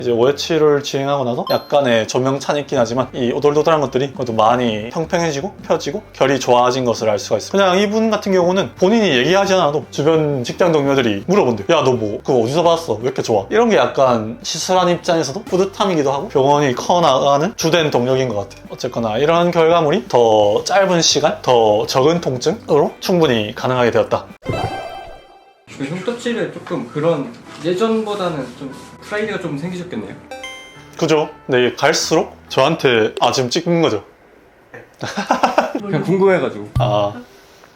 이제 5회 치료를 진행하고 나서 약간의 조명찬이 있긴 하지만 이 오돌도돌한 것들이 그래도 많이 평평해지고 펴지고 결이 좋아진 것을 알 수가 있어요. 그냥 이분 같은 경우는 본인이 얘기하지 않아도 주변 직장 동료들이 물어본대요. 야, 너 뭐 그거 어디서 받았어? 왜 이렇게 좋아? 이런 게 약간 시술한 입장에서도 뿌듯함이기도 하고 병원이 커나가는 주된 동력인 것 같아요. 어쨌거나 이런 결과물이 더 짧은 시간, 더 적은 통증으로 충분히 가능하게 되었다. 그 흉터치를 조금 그런 예전보다는 좀 프라이드가 좀 생기셨겠네요. 그죠? 근데 갈수록 저한테 지금 찍은 거죠? 그냥 궁금해가지고.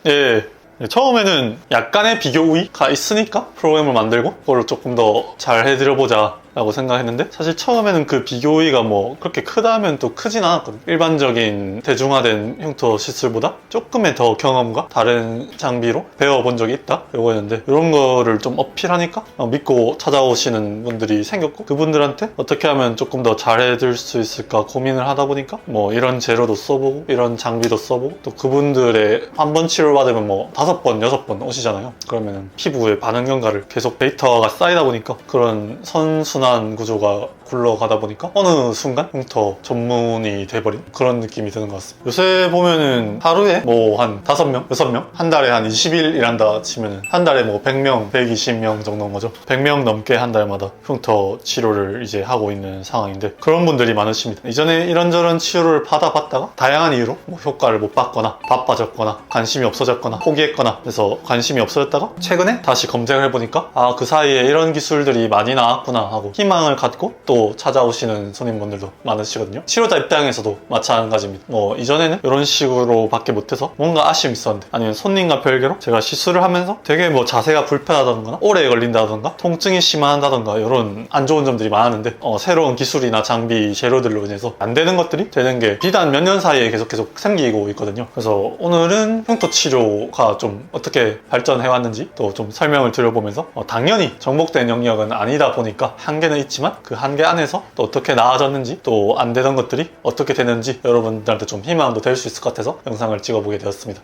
예. 처음에는 약간의 비교 우위가 있으니까 프로그램을 만들고 그걸 조금 더 잘 해드려보자 라고 생각했는데, 사실 처음에는 그 비교 우위가 뭐 그렇게 크다면 또 크진 않았거든요. 일반적인 대중화된 흉터 시술보다 조금의 더 경험과 다른 장비로 배워본 적이 있다 요거였는데, 이런 거를 좀 어필하니까 믿고 찾아오시는 분들이 생겼고, 그분들한테 어떻게 하면 조금 더 잘해줄 수 있을까 고민을 하다 보니까 뭐 이런 재료도 써보고 이런 장비도 써보고, 또 그분들의 한 번 치료를 받으면 뭐 5번, 6번 오시잖아요. 그러면 피부의 반응 경과를 계속 데이터가 쌓이다 보니까 그런 선순환 구조가 굴러가다 보니까 어느 순간 흉터 전문이 돼버린 그런 느낌이 드는 것 같습니다. 요새 보면은 하루에 뭐 한 5명, 6명? 한 달에 한 20일 일한다 치면은 한 달에 뭐 100명, 120명 정도인 거죠. 100명 넘게 한 달마다 흉터 치료를 이제 하고 있는 상황인데, 그런 분들이 많으십니다. 이전에 이런저런 치료를 받아봤다가 다양한 이유로 뭐 효과를 못 봤거나 바빠졌거나 관심이 없어졌거나 포기했거나 해서 관심이 없어졌다가 최근에 다시 검색을 해보니까 그 사이에 이런 기술들이 많이 나왔구나 하고 희망을 갖고 또 찾아오시는 손님분들도 많으시거든요. 치료자 입장에서도 마찬가지입니다. 뭐 이전에는 이런 식으로 밖에 못해서 뭔가 아쉬움이 있었는데, 아니면 손님과 별개로 제가 시술을 하면서 되게 뭐 자세가 불편하다던가 오래 걸린다던가 통증이 심하다던가 이런 안 좋은 점들이 많았는데, 새로운 기술이나 장비, 재료들로 인해서 안 되는 것들이 되는 게 비단 몇 년 사이에 계속 생기고 있거든요. 그래서 오늘은 흉터 치료가 좀 어떻게 발전해 왔는지 또 좀 설명을 드려보면서, 당연히 정복된 영역은 아니다 보니까 한계는 있지만 그 한계 안에서 또 어떻게 나아졌는지, 또 안 되던 것들이 어떻게 되는지 여러분들한테 좀 희망도 될 수 있을 것 같아서 영상을 찍어보게 되었습니다.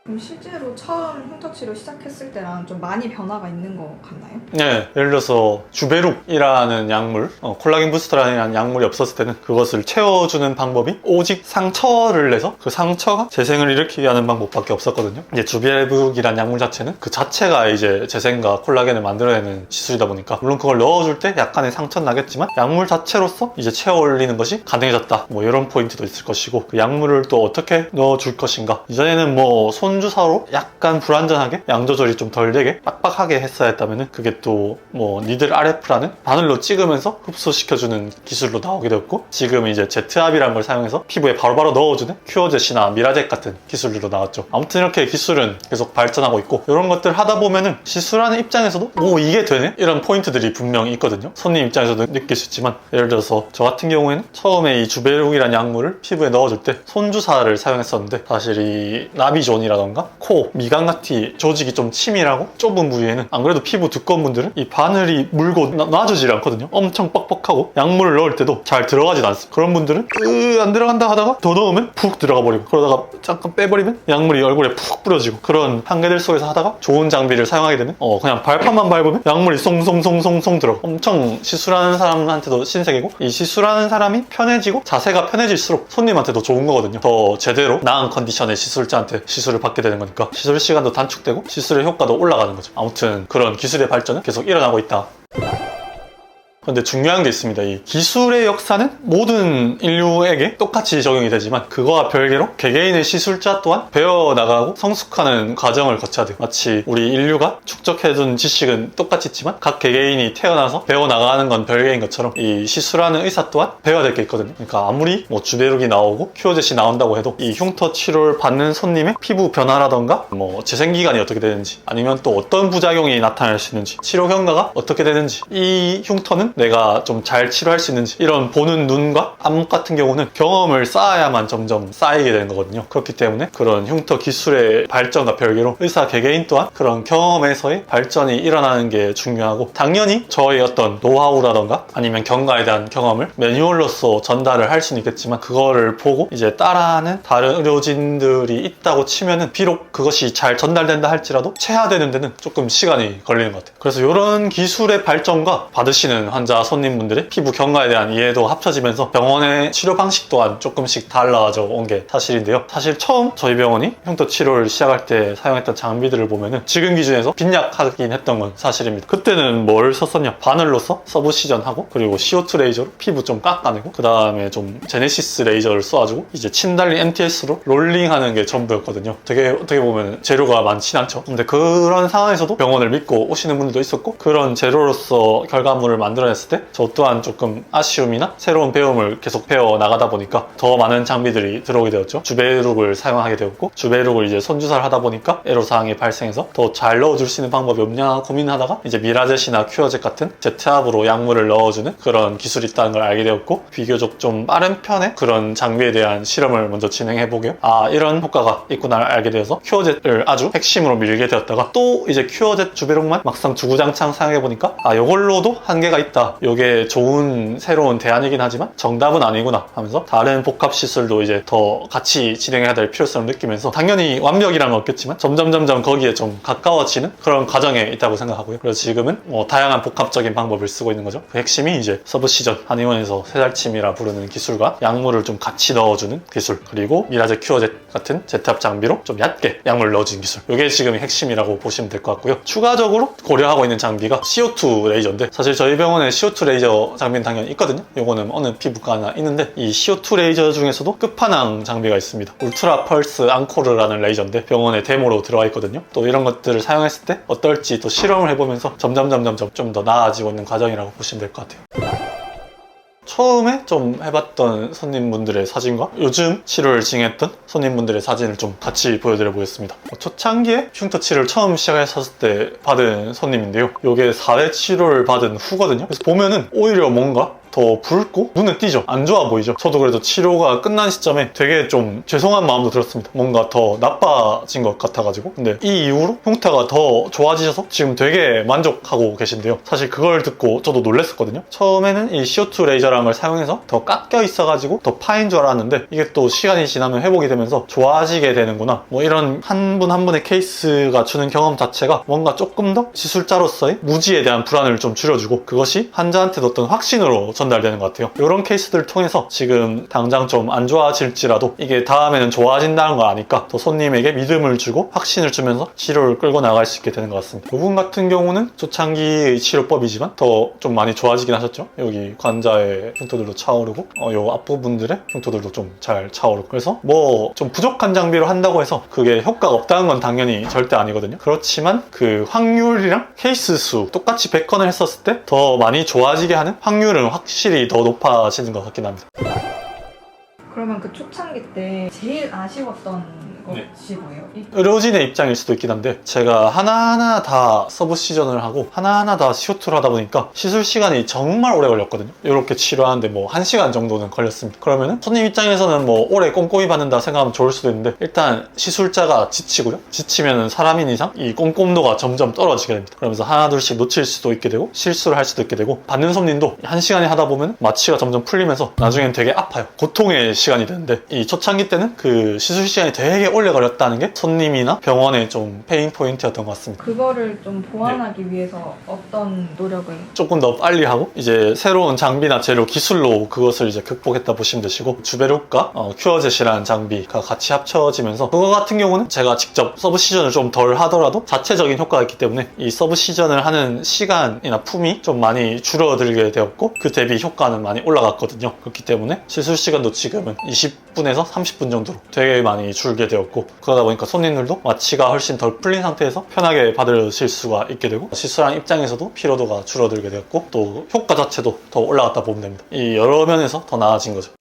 그럼 실제로 처음 흉터치료 시작했을 때랑 좀 많이 변화가 있는 것 같나요? 네, 예를 들어서 주베룩이라는 약물, 콜라겐 부스터라는 약물이 없었을 때는 그것을 채워주는 방법이 오직 상처를 내서 그 상처가 재생을 일으키게 하는 방법밖에 없었거든요. 이제 주베룩이라는 약물 자체는 그 자체가 이제 재생과 콜라겐을 만들어내는 시술이다 보니까, 물론 그걸 넣어줄 때 약간의 상처는 나겠지만 약물 자체로서 이제 채워 올리는 것이 가능해졌다, 뭐 이런 포인트도 있을 것이고, 그 약물을 또 어떻게 넣어줄 것인가. 이전에는 뭐 손주사로 약간 불안전하게 양 조절이 좀 덜 되게 빡빡하게 했어야 했다면은, 그게 또 뭐 니들 RF라는 바늘로 찍으면서 흡수시켜주는 기술로 나오게 되었고, 지금 이제 제트압이라는 걸 사용해서 피부에 바로바로 넣어주는 큐어젯이나 미라젯 같은 기술들도 나왔죠. 아무튼 이렇게 기술은 계속 발전하고 있고, 이런 것들 하다 보면은 시술하는 입장에서도 이게 되네? 이런 포인트들이 분명히 있거든요. 손님 입장에서도 느낄 수 있지만, 예를 들어서 저 같은 경우에는 처음에 이 주베룩이라는 약물을 피부에 넣어줄 때 손주사를 사용했었는데, 사실 이 나비존이라던가 코, 미간같이 조직이 좀 치밀하고 좁은 부위에는 안 그래도 피부 두꺼운 분들은 이 바늘이 물고 놔주질 않거든요. 엄청 뻑뻑하고 약물을 넣을 때도 잘 들어가진 않습니다. 그런 분들은 안 들어간다 하다가 더 넣으면 푹 들어가 버리고, 그러다가 잠깐 빼버리면 약물이 얼굴에 푹 뿌려지고, 그런 한계들 속에서 하다가 좋은 장비를 사용하게 되면 그냥 발판만 밟으면 약물이 송송송송송 들어가. 엄청 시술하는 사람한테도 신세계고, 이 시술하는 사람이 편해지고 자세가 편해질수록 손님한테도 좋은 거거든요. 더 제대로 나은 컨디션의 시술자한테 시술을 받게 되는 거니까 시술 시간도 단축되고 시술의 효과도 올라가는 거죠. 아무튼 그런 기술의 발전은 계속 일어나고 있다. 근데 중요한 게 있습니다. 이 기술의 역사는 모든 인류에게 똑같이 적용이 되지만, 그거와 별개로 개개인의 시술자 또한 배워나가고 성숙하는 과정을 거쳐야 돼요. 마치 우리 인류가 축적해둔 지식은 똑같이 있지만 각 개개인이 태어나서 배워나가는 건 별개인 것처럼, 이 시술하는 의사 또한 배워야 될 게 있거든요. 그러니까 아무리 뭐 주베룩이 나오고 큐어젯이 나온다고 해도 이 흉터 치료를 받는 손님의 피부 변화라던가 뭐 재생기간이 어떻게 되는지, 아니면 또 어떤 부작용이 나타날 수 있는지, 치료 경과가 어떻게 되는지, 이 흉터는 내가 좀 잘 치료할 수 있는지, 이런 보는 눈과 안목 같은 경우는 경험을 쌓아야만 점점 쌓이게 되는 거거든요. 그렇기 때문에 그런 흉터 기술의 발전과 별개로 의사 개개인 또한 그런 경험에서의 발전이 일어나는 게 중요하고, 당연히 저의 어떤 노하우라던가 아니면 경과에 대한 경험을 매뉴얼로서 전달을 할 수는 있겠지만, 그거를 보고 이제 따라하는 다른 의료진들이 있다고 치면은 비록 그것이 잘 전달된다 할지라도 체화되는 데는 조금 시간이 걸리는 것 같아요. 그래서 이런 기술의 발전과 받으시는 환자 손님분들의 피부 경과에 대한 이해도 합쳐지면서 병원의 치료 방식 또한 조금씩 달라져 온 게 사실인데요. 사실 처음 저희 병원이 흉터 치료를 시작할 때 사용했던 장비들을 보면은 지금 기준에서 빈약하긴 했던 건 사실입니다. 그때는 뭘 썼었냐? 바늘로서 서브시전하고 그리고 CO2 레이저로 피부 좀 깎아내고 그 다음에 좀 제네시스 레이저를 쏴주고 이제 침 달린 MTS로 롤링하는 게 전부였거든요. 되게 어떻게 보면 재료가 많진 않죠. 근데 그런 상황에서도 병원을 믿고 오시는 분들도 있었고 그런 재료로서 결과물을 만들어냈을 때 저 또한 조금 아쉬움이나 새로운 배움을 계속 배워 나가다 보니까 더 많은 장비들이 들어오게 되었죠. 주베룩을 사용하게 되었고 주베룩을 이제 손주사를 하다 보니까 애로사항이 발생해서 더 잘 넣어줄 수 있는 방법이 없냐 고민하다가 이제 미라젯이나 큐어젯 같은 제트압으로 약물을 넣어주는 그런 기술이 있다는 걸 알게 되었고 비교적 좀 빠른 편의 그런 장비에 대한 실험을 먼저 진행해보게요. 이런 효과가 있구나 알게 되어서 큐어젯을 아주 핵심으로 밀게 되었다가 또 이제 큐어젯 주베룩만 막상 주구장창 사용해보니까 요걸로도 한계가 있다. 이게 좋은 새로운 대안이긴 하지만 정답은 아니구나 하면서 다른 복합 시술도 이제 더 같이 진행해야 될 필요성을 느끼면서 당연히 완벽이란 건 없겠지만 점점 거기에 좀 가까워지는 그런 과정에 있다고 생각하고요. 그래서 지금은 다양한 복합적인 방법을 쓰고 있는 거죠. 그 핵심이 이제 서브시전, 한의원에서 세달침이라 부르는 기술과 약물을 좀 같이 넣어주는 기술, 그리고 미라젯 큐어젯 같은 제트압 장비로 좀 얕게 약물을 넣어주는 기술. 이게 지금 핵심이라고 보시면 될 것 같고요. 추가적으로 고려하고 있는 장비가 CO2 레이저인데 사실 저희 병원에 CO2 레이저 장비는 당연히 있거든요. 이거는 어느 피부과나 있는데 이 CO2 레이저 중에서도 끝판왕 장비가 있습니다. 울트라 펄스 앙코르라는 레이저인데 병원에 데모로 들어와 있거든요. 또 이런 것들을 사용했을 때 어떨지 또 실험을 해보면서 점점 좀 더 나아지고 있는 과정이라고 보시면 될 것 같아요. 처음에 좀 해봤던 손님분들의 사진과 요즘 치료를 진행했던 손님분들의 사진을 좀 같이 보여드려 보겠습니다. 초창기에 흉터 치료를 처음 시작했을 때 받은 손님인데요. 이게 4회 치료를 받은 후거든요. 그래서 보면은 오히려 뭔가 더 붉고 눈에 띄죠. 안 좋아 보이죠. 저도 그래도 치료가 끝난 시점에 되게 좀 죄송한 마음도 들었습니다. 뭔가 더 나빠진 것 같아가지고. 근데 이 이후로 흉터가 더 좋아지셔서 지금 되게 만족하고 계신데요. 사실 그걸 듣고 저도 놀랐었거든요. 처음에는 이 CO2 레이저라는 걸 사용해서 더 깎여 있어가지고 더 파인 줄 알았는데 이게 또 시간이 지나면 회복이 되면서 좋아지게 되는구나. 뭐 이런 한 분 한 분의 케이스가 주는 경험 자체가 뭔가 조금 더 시술자로서의 무지에 대한 불안을 좀 줄여주고 그것이 환자한테도 어떤 확신으로 전달되는 것 같아요. 이런 케이스들을 통해서 지금 당장 좀 안 좋아질지라도 이게 다음에는 좋아진다는 걸 아니까 더 손님에게 믿음을 주고 확신을 주면서 치료를 끌고 나갈 수 있게 되는 것 같습니다. 이분 같은 경우는 초창기 치료법이지만 더 좀 많이 좋아지긴 하셨죠. 여기 관자의 흉터들도 차오르고 요 앞부분들의 흉터들도 좀 잘 차오르고 그래서 뭐 좀 부족한 장비로 한다고 해서 그게 효과가 없다는 건 당연히 절대 아니거든요. 그렇지만 그 확률이랑 케이스 수 똑같이 100건을 했었을 때 더 많이 좋아지게 하는 확률은 확실히 더 높아지는 것 같긴 합니다. 그러면 그 초창기 때 제일 아쉬웠던 것이 뭐예요? 의료진의 입장일 수도 있긴 한데 제가 하나하나 다 서브 시전을 하고 하나하나 다 CO2를 하다 보니까 시술 시간이 정말 오래 걸렸거든요. 이렇게 치료하는데 뭐 1시간 정도는 걸렸습니다. 그러면은 손님 입장에서는 뭐 오래 꼼꼼히 받는다 생각하면 좋을 수도 있는데 일단 시술자가 지치고요. 지치면은 사람인 이상 이 꼼꼼도가 점점 떨어지게 됩니다. 그러면서 하나둘씩 놓칠 수도 있게 되고 실수를 할 수도 있게 되고 받는 손님도 1시간에 하다 보면 마취가 점점 풀리면서 나중엔 되게 아파요. 고통의 시간이 되는데 이 초창기 때는 그 시술 시간이 되게 오래 걸렸다는 게 손님이나 병원의 좀 페인 포인트였던 것 같습니다. 그거를 좀 보완하기 위해서 어떤 노력을? 조금 더 빨리 하고 이제 새로운 장비나 재료 기술로 그것을 이제 극복했다 보시면 되시고 주베룩과 큐어젯이라는 장비가 같이 합쳐지면서 그거 같은 경우는 제가 직접 서브 시전을 좀 덜 하더라도 자체적인 효과가 있기 때문에 이 서브 시전을 하는 시간이나 품이 좀 많이 줄어들게 되었고 그 대비 효과는 많이 올라갔거든요. 그렇기 때문에 시술 시간도 지금은 20분에서 30분 정도로 되게 많이 줄게 되었고 그러다 보니까 손님들도 마취가 훨씬 덜 풀린 상태에서 편하게 받으실 수가 있게 되고 시술한 입장에서도 피로도가 줄어들게 되었고 또 효과 자체도 더 올라갔다 보면 됩니다. 이 여러 면에서 더 나아진 거죠.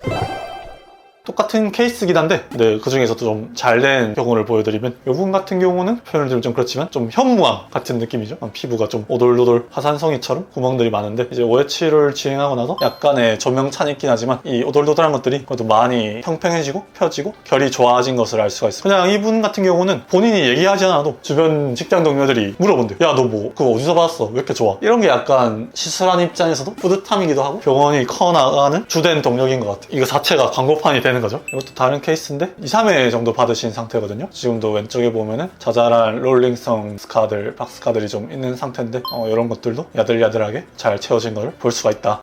똑같은 케이스긴 한데 그 중에서도 좀 잘된 경우를 보여드리면 이분 같은 경우는 표현을 들면 좀 그렇지만 좀 현무암 같은 느낌이죠. 피부가 좀 오돌도돌 화산성이처럼 구멍들이 많은데 이제 오해치료를 진행하고 나서 약간의 조명찬이 있긴 하지만 이 오돌도돌한 것들이 그래도 많이 평평해지고 펴지고 결이 좋아진 것을 알 수가 있어요. 그냥 이분 같은 경우는 본인이 얘기하지 않아도 주변 직장 동료들이 물어본대요. 야, 너 뭐 그거 어디서 받았어? 왜 이렇게 좋아? 이런 게 약간 시술한 입장에서도 뿌듯함이기도 하고 병원이 커나가는 주된 동력인 것 같아요. 이거 자체가 광고판이 되는 되는 거죠. 이것도 다른 케이스인데 2, 3회 정도 받으신 상태거든요. 지금도 왼쪽에 보면은 자잘한 롤링성 스카들, 박스카들이 좀 있는 상태인데 이런 것들도 야들야들하게 잘 채워진 걸 볼 수가 있다.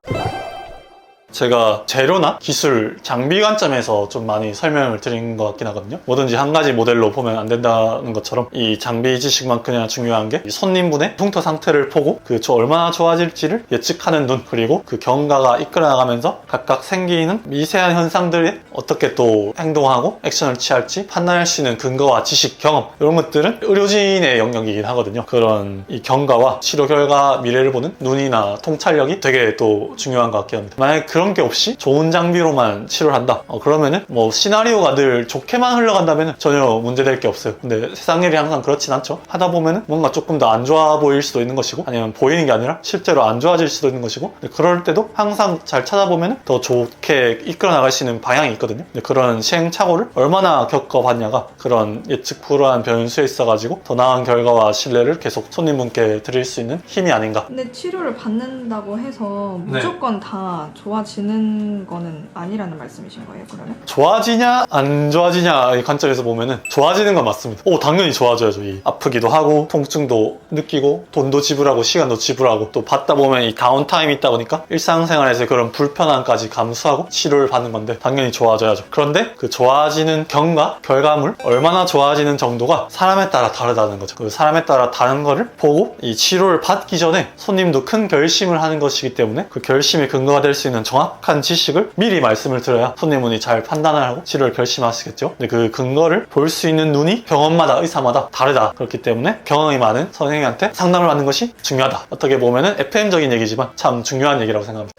제가 재료나 기술, 장비 관점에서 좀 많이 설명을 드린 것 같긴 하거든요. 뭐든지 한 가지 모델로 보면 안 된다는 것처럼 이 장비 지식만큼이나 중요한 게 손님분의 흉터 상태를 보고 얼마나 좋아질지를 예측하는 눈, 그리고 그 경과가 이끌어나가면서 각각 생기는 미세한 현상들에 어떻게 또 행동하고 액션을 취할지 판단할 수 있는 근거와 지식, 경험, 이런 것들은 의료진의 영역이긴 하거든요. 그런 이 경과와 치료 결과 미래를 보는 눈이나 통찰력이 되게 또 중요한 것 같긴 합니다. 만약에 그런 게 없이 좋은 장비로만 치료를 한다, 그러면은 뭐 시나리오가 늘 좋게만 흘러간다면 전혀 문제될 게 없어요. 근데 세상 일이 항상 그렇진 않죠. 하다 보면은 뭔가 조금 더 안 좋아 보일 수도 있는 것이고, 아니면 보이는 게 아니라 실제로 안 좋아질 수도 있는 것이고, 그럴 때도 항상 잘 찾아보면은 더 좋게 이끌어 나갈 수 있는 방향이 있거든요. 그런 시행착오를 얼마나 겪어봤냐가 그런 예측 불허한 변수에 있어가지고 더 나은 결과와 신뢰를 계속 손님분께 드릴 수 있는 힘이 아닌가. 근데 치료를 받는다고 해서 무조건 다 좋아지는 거는 아니라는 말씀이신 거예요, 그러면? 좋아지냐 안 좋아지냐 이 관점에서 보면은 좋아지는 건 맞습니다. 당연히 좋아져야죠. 아프기도 하고 통증도 느끼고 돈도 지불하고 시간도 지불하고, 또 받다 보면 이 다운타임이 있다 보니까 일상생활에서 그런 불편함까지 감수하고 치료를 받는 건데 당연히 좋아져야죠. 그런데 그 좋아지는 경과, 결과물, 얼마나 좋아지는 정도가 사람에 따라 다르다는 거죠. 그 사람에 따라 다른 거를 보고 이 치료를 받기 전에 손님도 큰 결심을 하는 것이기 때문에 그 결심의 근거가 될 수 있는 정확한 지식을 미리 말씀을 드려야 손님분이 잘 판단을 하고 치료를 결심하시겠죠. 근데 그 근거를 볼 수 있는 눈이 병원마다, 의사마다 다르다. 그렇기 때문에 경험이 많은 선생님한테 상담을 받는 것이 중요하다. 어떻게 보면은 FM적인 얘기지만 참 중요한 얘기라고 생각합니다.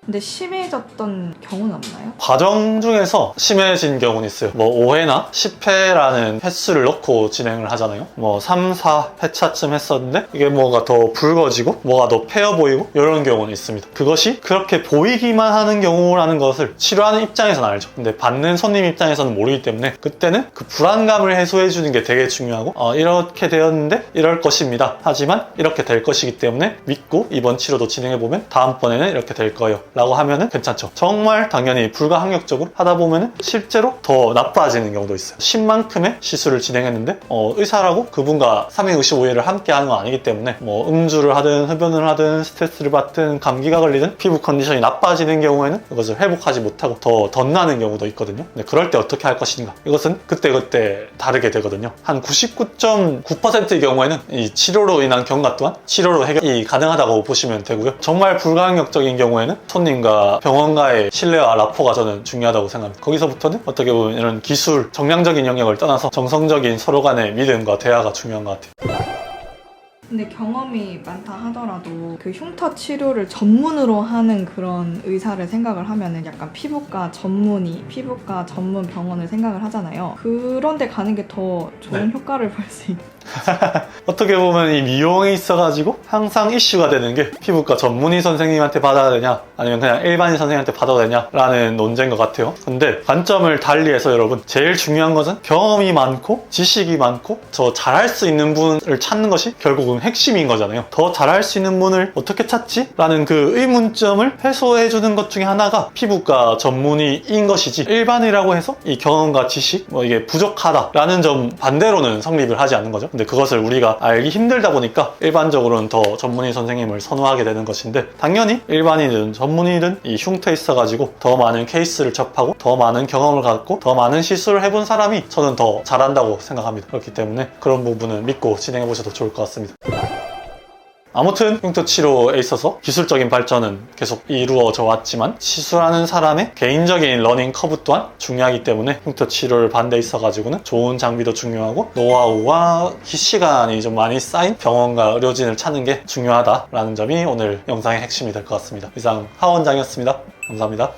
근데 심해졌던 경우는 없나요? 과정 중에서 심해진 경우는 있어요. 뭐 5회나 10회라는 횟수를 넣고 진행을 하잖아요. 뭐 3, 4회차쯤 했었는데 이게 뭐가 더 붉어지고 뭐가 더 패여 보이고 이런 경우는 있습니다. 그것이 그렇게 보이기만 하는 경우라는 것을 치료하는 입장에서는 알죠. 근데 받는 손님 입장에서는 모르기 때문에 그때는 그 불안감을 해소해 주는 게 되게 중요하고, 이렇게 되었는데 이럴 것입니다. 하지만 이렇게 될 것이기 때문에 믿고 이번 치료도 진행해보면 다음번에는 이렇게 될 거예요 라고 하면은 괜찮죠. 정말 당연히 불가항력적으로 하다 보면은 실제로 더 나빠지는 경우도 있어요. 10만큼의 시술을 진행했는데 의사라고 그분과 365일을 함께 하는 건 아니기 때문에 뭐 음주를 하든 흡연을 하든 스트레스를 받든 감기가 걸리든 피부 컨디션이 나빠지는 경우에는 이것을 회복하지 못하고 더 덧나는 경우도 있거든요. 근데 그럴 때 어떻게 할 것인가, 이것은 그때그때 다르게 되거든요. 한 99.9%의 경우에는 이 치료로 인한 경과 또한 치료로 해결이 가능하다고 보시면 되고요. 정말 불가항력적인 경우에는 손님과 병원과의 신뢰와 라포가 저는 중요하다고 생각합니다. 거기서부터는 어떻게 보면 이런 기술, 정량적인 영역을 떠나서 정성적인 서로 간의 믿음과 대화가 중요한 것 같아요. 근데 경험이 많다 하더라도 그 흉터 치료를 전문으로 하는 그런 의사를 생각을 하면은 약간 피부과 전문 병원을 생각을 하잖아요. 그런 데 가는 게 더 좋은 효과를 볼 수 있어요. 어떻게 보면 이 미용에 있어가지고 항상 이슈가 되는 게 피부과 전문의 선생님한테 받아야 되냐 아니면 그냥 일반인 선생님한테 받아야 되냐 라는 논제인 것 같아요. 근데 관점을 달리해서 여러분, 제일 중요한 것은 경험이 많고 지식이 많고 더 잘할 수 있는 분을 찾는 것이 결국은 핵심인 거잖아요. 더 잘할 수 있는 분을 어떻게 찾지? 라는 그 의문점을 해소해주는 것 중에 하나가 피부과 전문의인 것이지, 일반이라고 해서 이 경험과 지식 이게 부족하다라는 점 반대로는 성립을 하지 않는 거죠. 근데 그것을 우리가 알기 힘들다 보니까 일반적으로는 더 전문의 선생님을 선호하게 되는 것인데, 당연히 일반인이든 전문의든 이 흉터에 있어가지고 더 많은 케이스를 접하고 더 많은 경험을 갖고 더 많은 시술을 해본 사람이 저는 더 잘한다고 생각합니다. 그렇기 때문에 그런 부분은 믿고 진행해보셔도 좋을 것 같습니다. 아무튼 흉터 치료에 있어서 기술적인 발전은 계속 이루어져 왔지만 시술하는 사람의 개인적인 러닝 커브 또한 중요하기 때문에 흉터 치료를 받는 데 있어가지고는 좋은 장비도 중요하고 노하우와 시간이 좀 많이 쌓인 병원과 의료진을 찾는 게 중요하다라는 점이 오늘 영상의 핵심이 될 것 같습니다. 이상 하 원장이었습니다. 감사합니다.